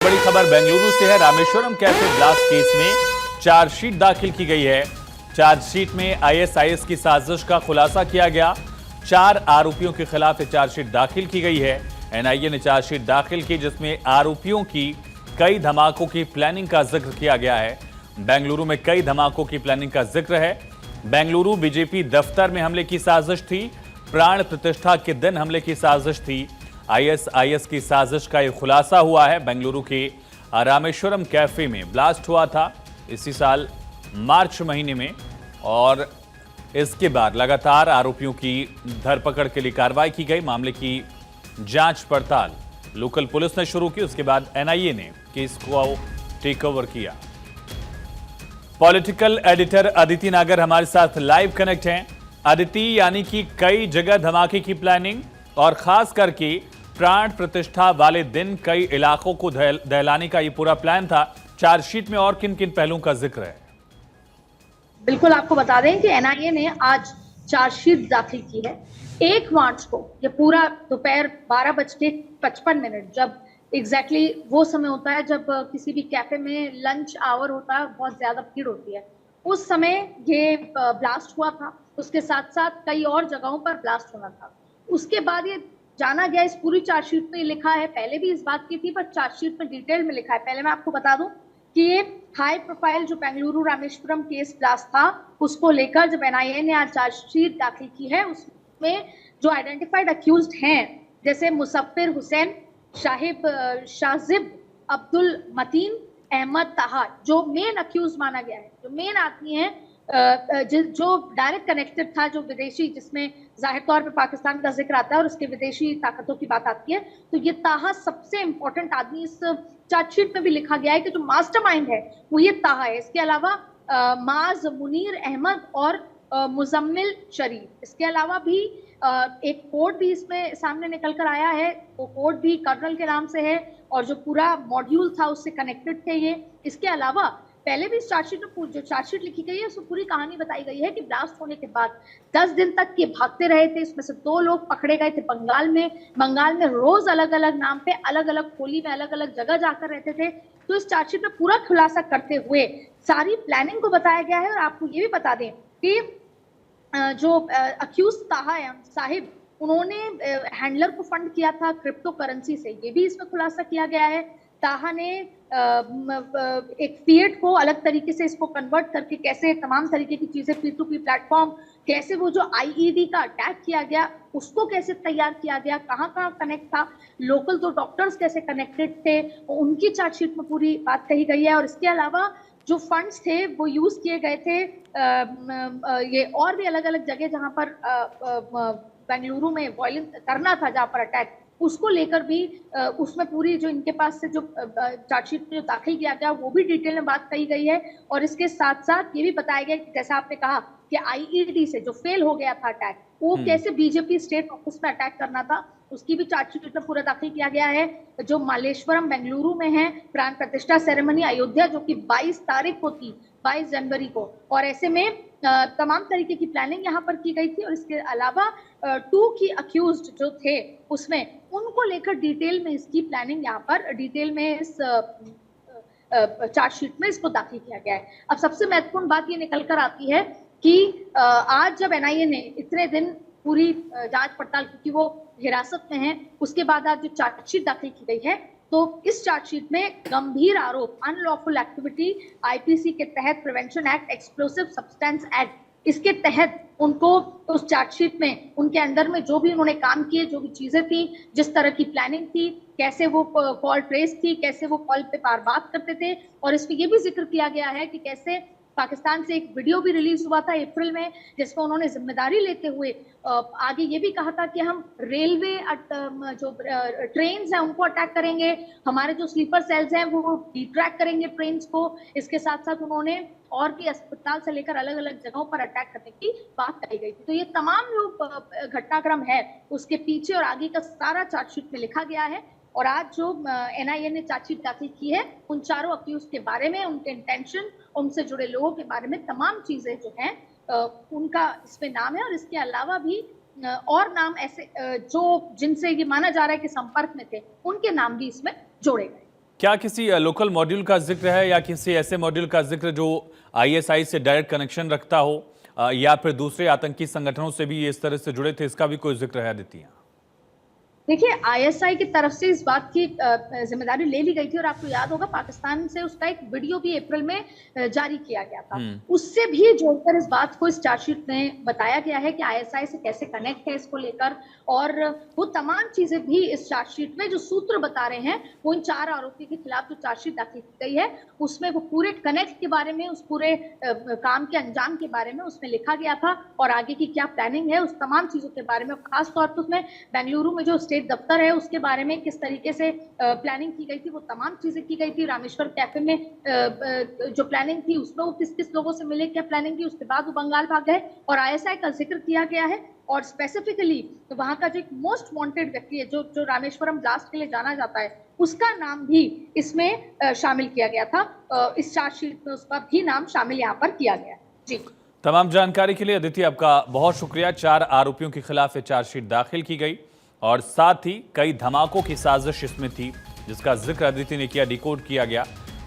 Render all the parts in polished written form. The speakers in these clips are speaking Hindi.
बड़ी खबर बेंगलुरु से है। रामेश्वरम कैफे ब्लास्ट केस में चार्जशीट दाखिल की गई है। चार्जशीट में आईएसआईएस की साजिश का खुलासा किया गया। 4 आरोपियों के खिलाफ चार्जशीट दाखिल की गई है। एनआईए ने चार्जशीट दाखिल की जिसमें आरोपियों की कई धमाकों की प्लानिंग का जिक्र किया गया है। बेंगलुरु में कई धमाकों की प्लानिंग का जिक्र है। बेंगलुरु बीजेपी दफ्तर में हमले की साजिश थी। प्राण प्रतिष्ठा के दिन हमले की साजिश थी। आईएसआईएस की साजिश का यह खुलासा हुआ है। बेंगलुरु के रामेश्वरम कैफे में ब्लास्ट हुआ था इसी साल मार्च महीने में और इसके बाद लगातार आरोपियों की धरपकड़ के लिए कार्रवाई की गई। मामले की जांच पड़ताल लोकल पुलिस ने शुरू की। उसके बाद एनआईए ने केस को टेक ओवर किया। पॉलिटिकल एडिटर अदिति नागर हमारे साथ लाइव कनेक्ट हैं। अदिति, यानी कि कई जगह धमाके की प्लानिंग और खास करके प्राण प्रतिष्ठा वाले दिन कई इलाकों को दहलाने का ये पूरा प्लान था। चार्जशीट में और किन किन पहलुओं का जिक्र है? बिल्कुल, आपको बता दें कि एनआईए ने आज चार्जशीट दाखिल की है। 1 मार्च को ये पूरा दोपहर 12:55 जब एग्जैक्टली वो समय होता है जब किसी भी कैफे में लंच आवर होता है, बहुत ज्यादा भीड़ होती है, उस समय ये ब्लास्ट हुआ था। उसके साथ साथ कई और जगहों पर ब्लास्ट होना था। उसके बाद ये जाना गया, इस पूरी चार्जशीट में लिखा है, पहले भी इस बात की थी पर चार्जशीट में डिटेल में लिखा है। पहले मैं आपको बता दूं कि ये हाई प्रोफाइल जो बेंगलुरु रामेश्वरम केस ब्लास्ट था उसको लेकर जब एनआईए ने आज चार्जशीट दाखिल की है, उसमें जो आइडेंटिफाइड अक्यूज्ड हैं जैसे मुसफ्फिर हुसैन, शाहिब अब्दुल मतीन, अहमद ताहा, जो मेन अक्यूज माना गया है, जो मेन आदमी है, जो डायरेक्ट कनेक्टेड था, जो विदेशी, जिसमें जाहिर तौर पे पाकिस्तान का जिक्र आता है और उसके विदेशी ताकतों की बात आती है, तो ये ताहा सबसे इंपॉर्टेंट आदमी इस चार्जशीट में भी लिखा गया है कि जो मास्टरमाइंड है वो ये ताहा है। इसके अलावा माज, मुनीर अहमद और मुजम्मिल शरीफ, इसके अलावा भी एक कोड भी इसमें सामने निकल कर आया है। वो कोड भी कर्नल के नाम से है और जो पूरा मॉड्यूल था उससे कनेक्टेड थे ये। इसके अलावा पहले भी चार्जशीट में जो चार्जशीट लिखी गई है उसमें पूरी कहानी बताई गई है कि ब्लास्ट होने के बाद 10 दिन तक ये भागते रहे थे। इसमें से 2 लोग पकड़े गए थे बंगाल में रोज अलग अलग नाम पे, अलग अलग खोली में, अलग अलग जगह जाकर रहते थे। तो इस चार्जशीट में पूरा खुलासा करते हुए सारी प्लानिंग को बताया गया है। और आपको ये भी बता दें कि जो अक्यूज ताहा साहिब, उन्होंने हैंडलर को फंड किया था क्रिप्टो करेंसी से, ये भी इसमें खुलासा किया गया है। ताहा ने एक फिएट को अलग तरीके से इसको कन्वर्ट करके कैसे तमाम तरीके की चीजें, P2P प्लेटफॉर्म, कैसे वो जो आईईडी का अटैक किया गया उसको कैसे तैयार किया गया, कहाँ कहाँ कनेक्ट था, लोकल 2 डॉक्टर्स कैसे कनेक्टेड थे, उनकी चार्जशीट में पूरी बात कही गई है। और इसके अलावा जो फंड्स थे वो यूज किए गए थे ये और भी अलग अलग जगह जहां पर बेंगलुरु में वायलेंस करना था, जहां पर अटैक, उसको लेकर भी उसमें पूरी जो इनके पास से जो चार्जशीट में जो दाखिल किया गया वो भी डिटेल में बात कही गई है। और इसके साथ साथ ये भी बताया गया कि जैसा आपने कहा कि आईईडी से जो फेल हो गया था अटैक, वो कैसे बीजेपी स्टेट ऑफिस में अटैक करना था, उसकी भी चार्जशीट में पूरा दाखिल किया गया है। जो मालेश्वरम बेंगलुरु में है, प्राण प्रतिष्ठा सेरेमनी अयोध्या जो कि 22 तारीख को थी, 22 जनवरी को, और ऐसे में तमाम तरीके की प्लानिंग यहाँ पर की गई थी। और इसके अलावा 2 की अक्यूज्ड जो थे उसमें, उनको लेकर डिटेल में इसकी प्लानिंग यहाँ पर डिटेल में इस चार्जशीट में इसको दाखिल किया गया है। अब सबसे महत्वपूर्ण बात ये निकल कर आती है कि आज जब एनआईए ने इतने दिन पूरी जांच पड़ताल, क्योंकि वो हिरासत में है, उसके बाद आज जो चार्जशीट दाखिल की गई है, तो इस चार्जशीट में गंभीर आरोप, अनलॉफुल एक्टिविटी आईपीसी के तहत, prevention act, explosive substance act, इसके तहत उनको उस चार्जशीट में उनके अंदर में जो भी उन्होंने काम किए, जो भी चीजें थी, जिस तरह की प्लानिंग थी, कैसे वो कॉल ट्रेस थी, कैसे वो कॉल पे बार बात करते थे, और इसमें ये भी जिक्र किया गया है कि कैसे पाकिस्तान से एक वीडियो भी रिलीज हुआ था अप्रैल में, जिसमें उन्होंने जिम्मेदारी लेते हुए आगे ये भी कहा था कि हम रेलवे जो ट्रेन्स हैं उनको अटैक करेंगे, हमारे जो स्लीपर सेल्स हैं वो डिट्रैक्ट करेंगे ट्रेन्स को। इसके साथ साथ उन्होंने और भी अस्पताल से लेकर अलग अलग जगहों पर अटैक करने की बात कही गई थी। तो ये तमाम जो घटनाक्रम है उसके पीछे और आगे का सारा चार्जशीट में लिखा गया है। और आज जो एनआईए ने चार्जशीट दाखिल की है, उन चारों अक्यूज के बारे में, उनके इंटेंशन, उनसे जुड़े लोगों के बारे में तमाम चीजें जो हैं उनका इसमें नाम है। और इसके अलावा भी और नाम ऐसे जो जिनसे ये माना जा रहा है कि संपर्क में थे, उनके नाम भी इसमें जोड़े गए। क्या किसी लोकल मॉड्यूल का जिक्र है या किसी ऐसे मॉड्यूल का जिक्र जो आईएसआई से डायरेक्ट कनेक्शन रखता हो या फिर दूसरे आतंकी संगठनों से भी इस तरह से जुड़े थे, इसका भी कोई जिक्र है आदित्य? देखिए, आईएसआई की तरफ से इस बात की जिम्मेदारी ले ली गई थी और आपको याद होगा पाकिस्तान से उसका एक वीडियो भी अप्रैल में जारी किया गया था। उससे भी जोड़कर इस बात को इस चार्जशीट में बताया गया है कि आईएसआई से कैसे कनेक्ट है इसको लेकर, और वो तमाम चीजें भी इस चार्जशीट में जो सूत्र बता रहे हैं वो इन 4 आरोपी के खिलाफ जो चार्जशीट दाखिल की गई है उसमें वो पूरे कनेक्ट के बारे में, उस पूरे काम के अंजाम के बारे में उसमें लिखा गया था और आगे की क्या प्लानिंग है उस तमाम चीजों के बारे में, खास तौर पर उसमें बेंगलुरु में जो स्टेट दफ्तर है उसके बारे में किस तरीके से प्लानिंग की गई थी, वो तमाम चीजें की गई थी। रामेश्वर कैफे में जो प्लानिंग थी उसमें वो किस किस लोगों से मिले, क्या प्लानिंग की, उसके बाद वो बंगाल भाग गए और आईएसआई का जिक्र किया गया है। और स्पेसिफिकली तो वहां का जो एक मोस्ट वांटेड व्यक्ति है जो रामेश्वरम ब्लास्ट के लिए जाना जाता है उसका नाम भी इसमें शामिल किया गया था। इस चार्जशीट में उसका भी नाम शामिल यहाँ पर किया गया। जी, तमाम जानकारी के लिए अदिति आपका बहुत शुक्रिया। 4 आरोपियों के खिलाफ चार्जशीट दाखिल की गई और साथ ही कई धमाकों की साजिश इसमें थी जिसका जिक्र अदिति ने किया, डिकोड किया गया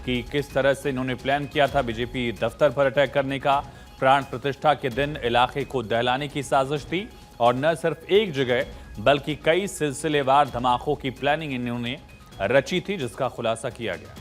कि किस तरह से इन्होंने प्लान किया था बीजेपी दफ्तर पर अटैक करने का। प्राण प्रतिष्ठा के दिन इलाके को दहलाने की साजिश थी और न सिर्फ एक जगह बल्कि कई सिलसिलेवार धमाकों की प्लानिंग इन्होंने रची थी जिसका खुलासा किया गया।